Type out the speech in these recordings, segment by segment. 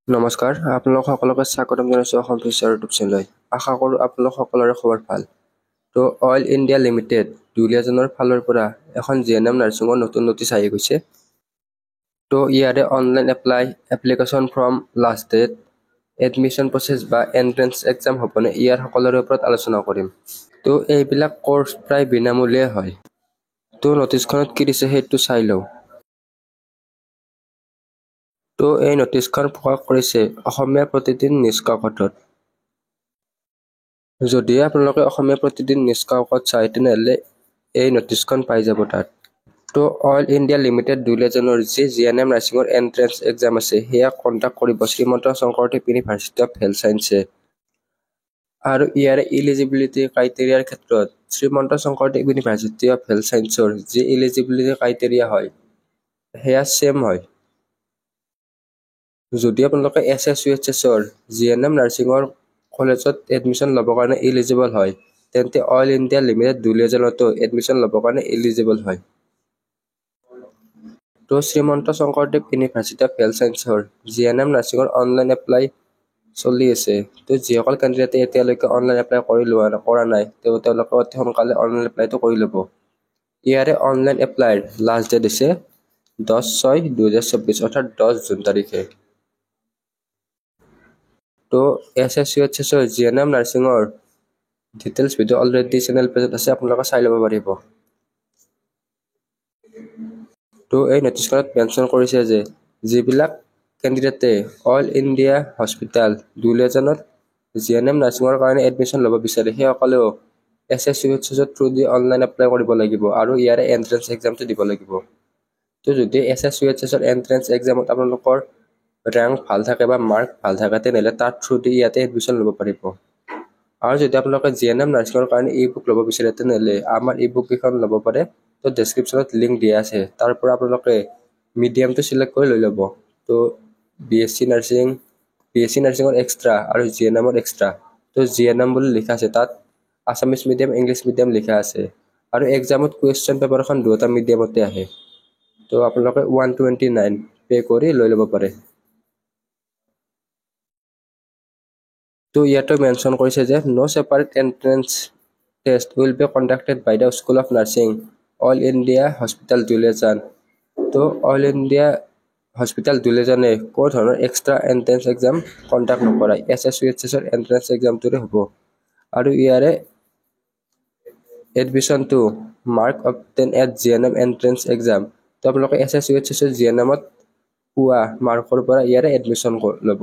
নমস্কাৰ, আপোনালোক সকলোকে স্বাগতম জনাইছোঁ অসম ফিচাৰ ইউটিউব চেনেললৈ। আশা কৰোঁ আপোনালোক সকলোৰে খবৰ ভাল। তো অইল ইণ্ডিয়া লিমিটেড দুলীয়াজানৰ ফালৰ পৰা এখন জিএনএম নাৰ্ছিঙৰ নতুন নটিচ আহি গৈছে। তো ইয়াৰে online application form, last date, admission process বা এণ্ট্ৰেন্স এক্সাম হ'বনে, ইয়াৰ সকলোৰে ওপৰত আলোচনা কৰিম। তো এইবিলাক কোৰ্চ প্ৰায় বিনামূলীয়া হয়। তো নটিচখনত কি দিছে সেইটো চাই লওঁ। তো এই নটিচখন প্ৰকাশ কৰিছে অসমীয়া প্ৰতিদিন নিউজ কাকতত। যদি আপোনালোকে অসমীয়া প্ৰতিদিন নিউজ কাকত চায় তেনেহ'লে এই নটিচখন পাই যাব তাত। তো অইল ইণ্ডিয়া লিমিটেড দুলীয়াজানৰ যি জিএনএম নাৰ্ছিঙৰ এণ্ট্ৰেন্স এক্সাম আছে সেয়া কণ্ডাক্ট কৰিব Srimanta Sankardev university of health ছায়েন্সে। আৰু ইয়াৰে ইলিজিবিলিটি ক্ৰাইটেৰিয়াৰ ক্ষেত্ৰত Srimanta Sankardev university of health ছায়েন্সৰ যি ইলিজিবিলিটি ক্ৰাইটেৰিয়া হয় সেয়া ছেম হয়। যদি আপোনালোকে SSUHSৰ জিএনএম নাৰ্ছিঙৰ কলেজত এডমিশ্যন ল'বৰ কাৰণে ইলিজিবল হয়, তেন্তে অইল ইণ্ডিয়া লিমিটেড দুলীয়াজানতো এডমিশ্যন ল'বৰ কাৰণে ইলিজিবল হয়। তো Srimanta Sankardev university of health ছায়েন্সৰ জিএনএম নাৰ্ছিঙৰ অনলাইন এপ্লাই চলি আছে। তো যিসকল কেণ্ডিডেটে এতিয়ালৈকে অনলাইন এপ্লাই কৰা নাই তেওঁলোকে অতি সোনকালে অনলাইন এপ্লাইটো কৰি ল'ব। ইয়াৰে অনলাইন এপ্লাইৰ লাষ্ট ডেট দিছে 10/6/2024 অৰ্থাৎ 10 জুন তাৰিখে। তো SSUHSৰ জিএনএম নাৰ্ছিঙৰ ডিটেইলছ ভিডিঅ' অলৰেডি চেনেল পেজত আছে, আপোনালোকে চাই ল'ব পাৰিব। তো এই নটিচখনত মেনশ্যন কৰিছে যে যিবিলাক কেণ্ডিডেটে অইল ইণ্ডিয়া হস্পিটেল দুলীয়াজানত জিএনএম নাৰ্ছিঙৰ কাৰণে এডমিশ্যন ল'ব বিচাৰে সেইসকলেও SSUHSৰ থ্ৰুদি অনলাইন এপ্লাই কৰিব লাগিব আৰু ইয়াৰে এণ্ট্ৰেন্স এক্সামটো দিব লাগিব। তো যদি SSUHSৰ এণ্ট্ৰেন্স এক্সামত আপোনালোকৰ ৰেংক ভাল থাকে বা মাৰ্ক ভাল থাকে তেনেহ'লে তাৰ থ্ৰুদি ইয়াতে এডমিশ্যন ল'ব পাৰিব। আৰু যদি আপোনালোকে জিএনএম নাৰ্ছিঙৰ কাৰণে ই বুক ল'ব বিচাৰে তেনেহ'লে আমাৰ ই বুক কেইখন ল'ব পাৰে। তো ডেছক্ৰিপশ্যনত লিংক দিয়া আছে, তাৰ পৰা আপোনালোকে মিডিয়ামটো চিলেক্ট কৰি লৈ ল'ব। তো BSc নাৰ্ছিঙৰ এক্সট্ৰা আৰু জিএনএমৰ এক্সট্ৰা। তো জিএনএম বুলি লিখা আছে, তাত আছামিছ মিডিয়াম, ইংলিছ মিডিয়াম লিখা আছে। আৰু এক্সামত কুৱেশ্যন পেপাৰখন দুয়োটা মিডিয়ামতে আহে। তো আপোনালোকে 129 পে' কৰি লৈ ল'ব পাৰে। তো ইয়াতো মেনশ্যন কৰিছে যে no separate entrance test will be conducted by the school of nursing Oil India Hospital Duliajan. তো অইল ইণ্ডিয়া হস্পিটেল দুলীয়াজানে কোনো ধৰণৰ এক্সট্ৰা এণ্ট্ৰেন্স এক্সাম কণ্ডাক্ট নকৰায়, SSUHSৰ এণ্ট্ৰেন্স এক্সামটোৰে হ'ব। আৰু ইয়াৰে এডমিশ্যনটো mark obtain at GNM entrance exam. তো আপোনালোকে SSUHSৰ জিএনএমত পোৱা মাৰ্কৰ পৰা ইয়াৰে এডমিশ্যন ল'ব।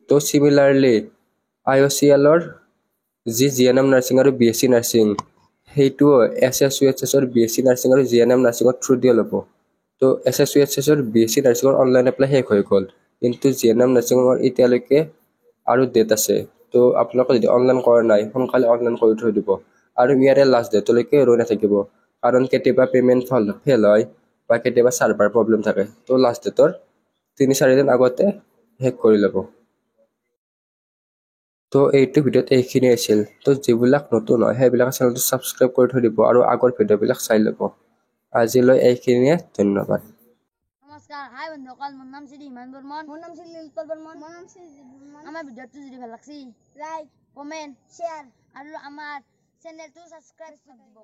তো চিমিলাৰলি IOCLৰ যি জিএনএম নাৰ্ছিং আৰু BSc নাৰ্ছিং সেইটোও SSUHSৰ BSc নাৰ্ছিং আৰু জিএনএম নাৰ্ছিঙৰ থ্ৰুদিয়ে ল'ব। তো SSUHSৰ BSc নাৰ্ছিঙৰ অনলাইন এপ্লাই শেষ হৈ গ'ল, কিন্তু জিএনএম নাৰ্ছিঙৰ এতিয়ালৈকে আৰু ডেট আছে। তো আপোনালোকে যদি অনলাইন কৰা নাই সোনকালে অনলাইন কৰি থৈ দিব আৰু ইয়াৰে লাষ্ট ডেটলৈকে ৰৈ নাথাকিব, কাৰণ কেতিয়াবা পে'মেণ্ট ফেল হয় বা কেতিয়াবা ছাৰ্ভাৰ প্ৰব্লেম থাকে। তো লাষ্ট ডেটৰ 3-4 দিন আগতে শেষ কৰি ল'ব। তো এইটো ভিডিঅ'ত এইখিনি আছিল। তো যিবিলাক নতুন হয় সেইবিলাক চেনেলটো ছাবস্ক্ৰাইব কৰি থৈ দিব আৰু আগৰ ভিডিঅ'বিলাক চাই ল'ব। আজিলৈ এইখিনিয়ে, ধন্যবাদ। নমস্কাৰ, হাই বন্ধুসকল, মোৰ নাম শ্ৰী হিমান বৰ্মন। মোৰ নাম শ্ৰী লীলপল বৰ্মন। মোৰ নাম শ্ৰী বৰ্মন। আমাৰ ভিডিঅ'টো যদি ভাল লাগছি লাইক, কমেণ্ট, শ্বেয়াৰ আৰু আমাৰ চেনেলটো ছাবস্ক্ৰাইব কৰি দিব।